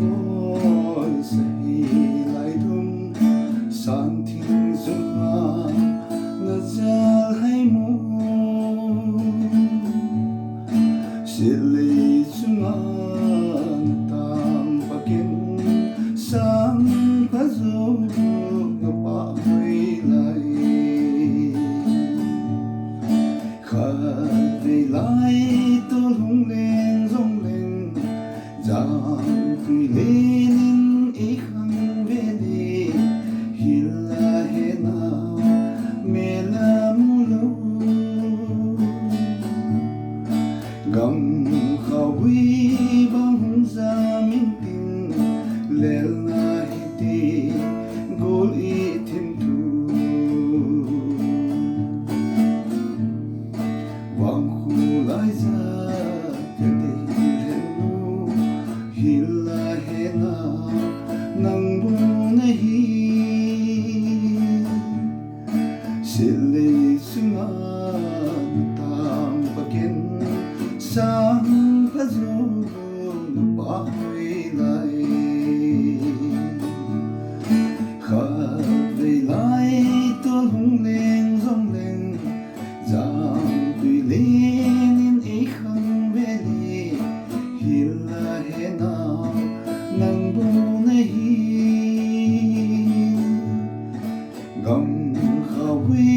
bol sahi lai thum sang thing zuma na zal hai mu silei chunga tam pakin sang pazo na pa hai lai kha dei lai to lung lên rong lên giang tui lenin e khang ve le hila he na mela mulo gam khawi bang za min tin lel na hiti gol e thim tu wang khu lai za hila he na nang bu na hi silei sunga tam pakin sang pazo na pa hui lai kha vei lai to hung lên rong lên giang tui lenin e khang ve le hila he na nang bu na hi gam khawi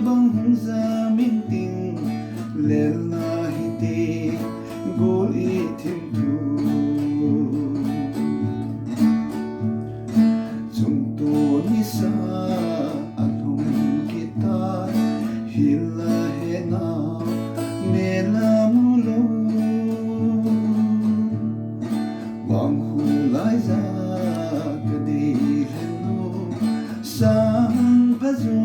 bang za min ting lel na hi te gol e thim tu chung to ni sa athum kita hila he na mela mulo wang hu lai za ka di henu sang pazo